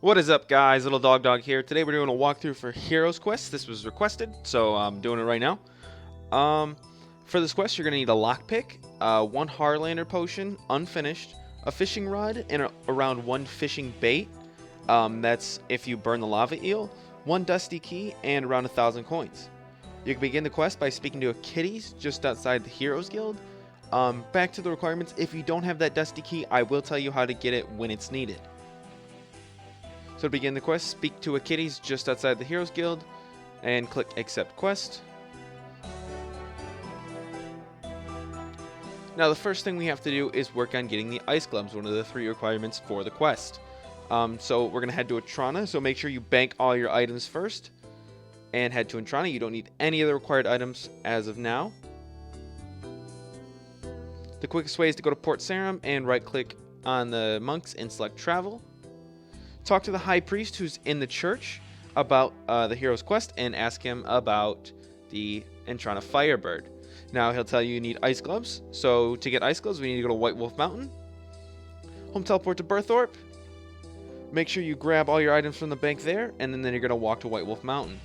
What is up, guys? Little Dog here. Today we're doing a walkthrough for Heroes Quest. This was requested, so I'm doing it right now. For this quest, you're going to need a lockpick, one Harlander potion, unfinished, a fishing rod, and around one fishing bait. That's if you burn the lava eel, one dusty key, and around 1,000 coins. You can begin the quest by speaking to a kitties just outside the Heroes Guild. Back to the requirements. If you don't have that dusty key, I will tell you how to get it when it's needed. So to begin the quest, speak to a kitties just outside the Heroes Guild and click Accept Quest. Now the first thing we have to do is work on getting the ice gloves, one of the 3 requirements for the quest. So we're going to head to Atrana, so make sure you bank all your items first and head to Atrana. You don't need any of the required items as of now. The quickest way is to go to Port Sarim and right click on the monks and select Travel. Talk to the high priest who's in the church about the hero's quest and ask him about the Atrana Firebird. Now he'll tell you need ice gloves. So to get ice gloves, we need to go to White Wolf Mountain. Home teleport to Burthorpe. Make sure you grab all your items from the bank there, and then you're going to walk to White Wolf Mountain.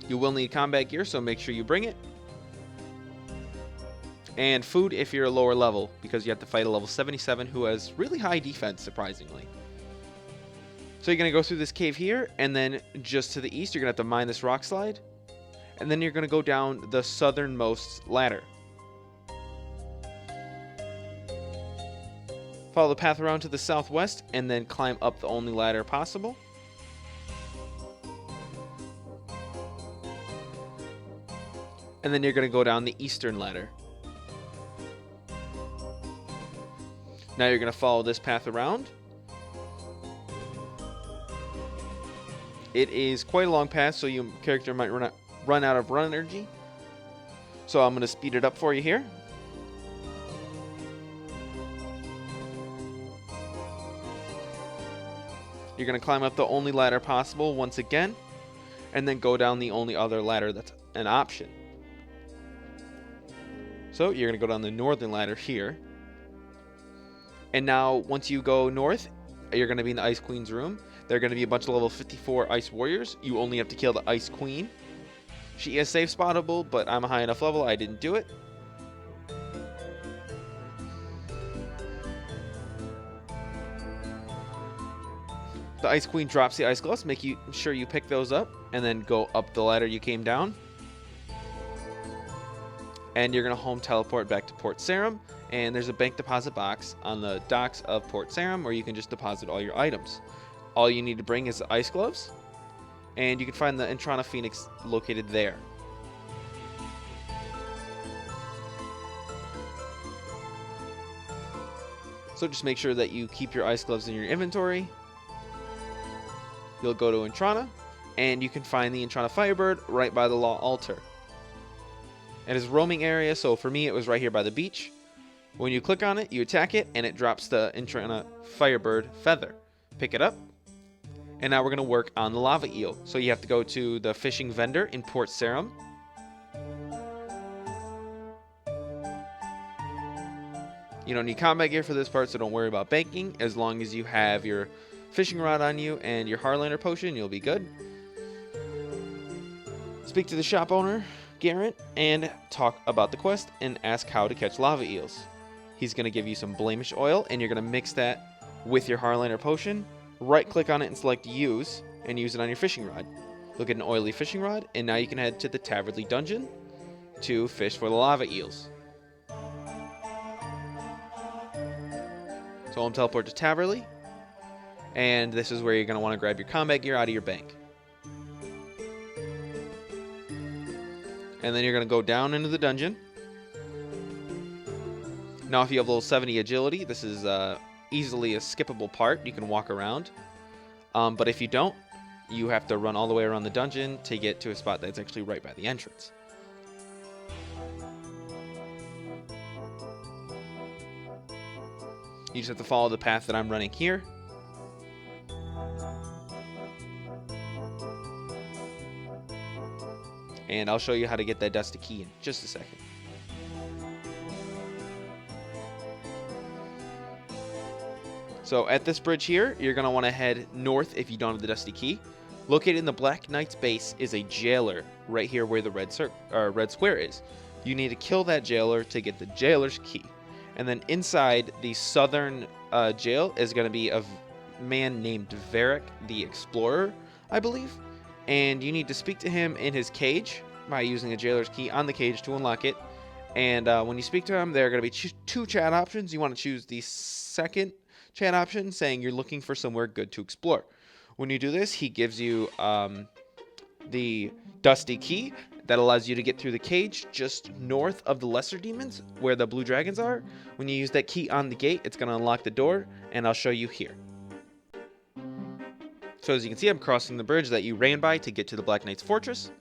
You will need combat gear, so make sure you bring it. And food if you're a lower level, because you have to fight a level 77 who has really high defense, surprisingly. So you're going to go through this cave here, and then just to the east, you're going to have to mine this rock slide. And then you're going to go down the southernmost ladder. Follow the path around to the southwest, and then climb up the only ladder possible. And then you're going to go down the eastern ladder. Now you're going to follow this path around. It is quite a long path, so your character might run out of run energy. So I'm going to speed it up for you here. You're going to climb up the only ladder possible once again, and then go down the only other ladder that's an option. So you're going to go down the northern ladder here. And now, once you go north, you're going to be in the Ice Queen's room. There are going to be a bunch of level 54 Ice Warriors. You only have to kill the Ice Queen. She is safe spottable, but I'm a high enough level, I didn't do it. The Ice Queen drops the Ice Gloves. Make sure you pick those up, and then go up the ladder you came down. And you're going to home teleport back to Port Sarim. And there's a bank deposit box on the docks of Port Sarim where you can just deposit all your items. All you need to bring is the ice gloves, and you can find the Atrana Phoenix located there. So just make sure that you keep your ice gloves in your inventory. You'll go to Atrana, and you can find the Atrana Firebird right by the Law Altar. It is a roaming area, so for me it was right here by the beach. When you click on it, you attack it, and it drops the Atrana Firebird Feather. Pick it up, and now we're going to work on the lava eel. So you have to go to the fishing vendor in Port Sarim. You don't need combat gear for this part, so don't worry about banking. As long as you have your fishing rod on you and your Harlander potion, you'll be good. Speak to the shop owner, Garrett, and talk about the quest and ask how to catch lava eels. He's going to give you some blemish oil, and you're going to mix that with your Harlander potion. Right click on it and select use, and use it on your fishing rod. You'll get an oily fishing rod, and now you can head to the Tavernly dungeon to fish for the lava eels. So I'm teleport to Tavernly, and this is where you're going to want to grab your combat gear out of your bank. And then you're going to go down into the dungeon. Now if you have level 70 agility, this is easily a skippable part. You can walk around. But if you don't, you have to run all the way around the dungeon to get to a spot that's actually right by the entrance. You just have to follow the path that I'm running here. And I'll show you how to get that dusty key in just a second. So at this bridge here, you're going to want to head north if you don't have the dusty key. Located in the Black Knight's base is a jailer right here where the red square is. You need to kill that jailer to get the jailer's key. And then inside the southern jail is going to be a man named Varrock the Explorer, I believe. And you need to speak to him in his cage by using a jailer's key on the cage to unlock it. And when you speak to him, there are going to be two chat options. You want to choose the second chat option, saying you're looking for somewhere good to explore. When you do this, he gives you the dusty key that allows you to get through the cage just north of the lesser demons where the blue dragons are. When you use that key on the gate, it's going to unlock the door, and I'll show you here. So as you can see, I'm crossing the bridge that you ran by to get to the Black Knight's fortress.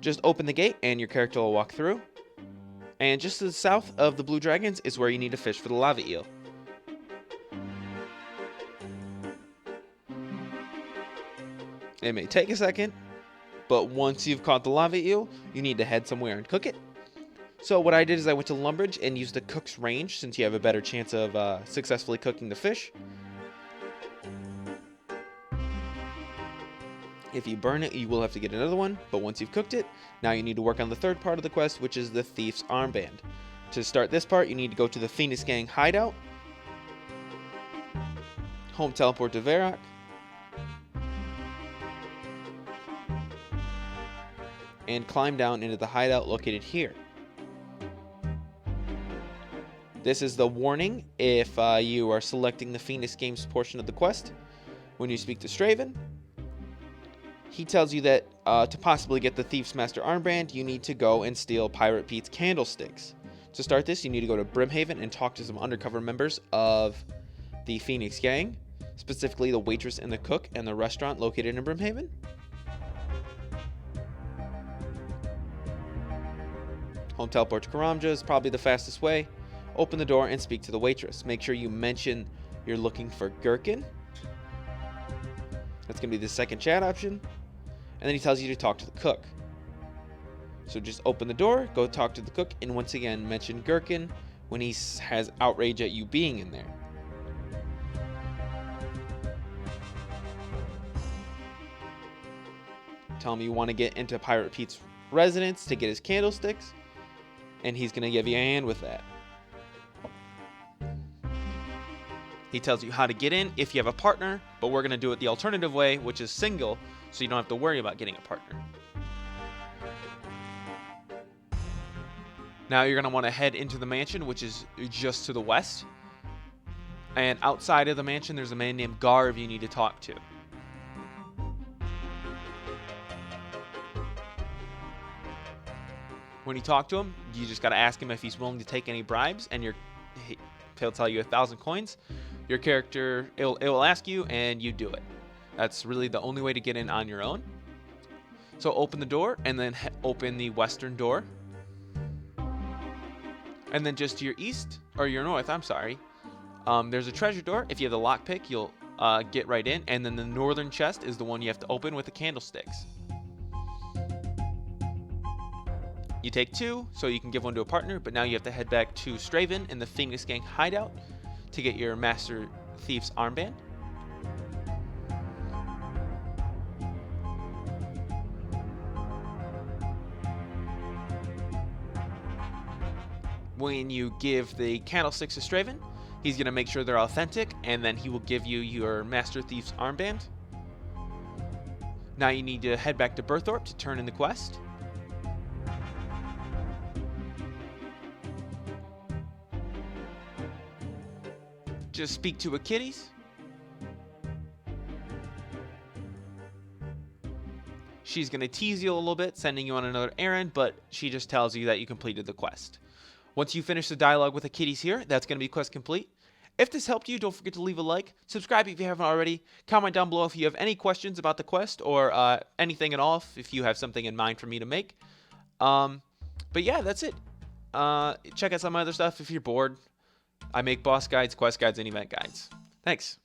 Just open the gate and your character will walk through. And just to the south of the blue dragons is where you need to fish for the lava eel. It may take a second, but once you've caught the lava eel, you need to head somewhere and cook it. So what I did is I went to Lumbridge and used the cook's range since you have a better chance of successfully cooking the fish. If you burn it, you will have to get another one, but once you've cooked it, now you need to work on the third part of the quest, which is the Thieves Armband. To start this part, you need to go to the Phoenix Gang hideout, home teleport to Varrock, and climb down into the hideout located here. This is the warning if you are selecting the Phoenix Games portion of the quest. When you speak to Straven, he tells you that to possibly get the Thief's Master Armband, you need to go and steal Pirate Pete's Candlesticks. To start this, you need to go to Brimhaven and talk to some undercover members of the Phoenix Gang, specifically the waitress and the cook and the restaurant located in Brimhaven. Home teleport to Karamja is probably the fastest way. Open the door and speak to the waitress. Make sure you mention you're looking for gherkin. That's going to be the second chat option. And then he tells you to talk to the cook. So just open the door, go talk to the cook, and once again mention gherkin when he has outrage at you being in there. Tell him you want to get into Pirate Pete's residence to get his candlesticks, and he's going to give you a hand with that. He tells you how to get in if you have a partner, but we're going to do it the alternative way, which is single, so you don't have to worry about getting a partner. Now you're going to want to head into the mansion, which is just to the west. And outside of the mansion, there's a man named Garv you need to talk to. When you talk to him, you just got to ask him if he's willing to take any bribes, and he'll tell you 1,000 coins. Your character, it will ask you, and you do it. That's really the only way to get in on your own. So open the door, and then open the western door. And then just to your east, or your north, I'm sorry, there's a treasure door. If you have the lockpick, you'll get right in. And then the northern chest is the one you have to open with the candlesticks. You take 2, so you can give one to a partner, but now you have to head back to Straven in the Phoenix Gang hideout to get your Master Thief's Armband. When you give the candlesticks to Straven, he's going to make sure they're authentic, and then he will give you your Master Thief's Armband. Now you need to head back to Burthorpe to turn in the quest. Just speak to a kitties. She's going to tease you a little bit, sending you on another errand, but she just tells you that you completed the quest. Once you finish the dialogue with the kitties here, that's going to be quest complete. If this helped you, don't forget to leave a like, subscribe if you haven't already, comment down below if you have any questions about the quest or anything at all, if you have something in mind for me to make. But yeah, that's it. Check out some other stuff if you're bored. I make boss guides, quest guides, and event guides. Thanks.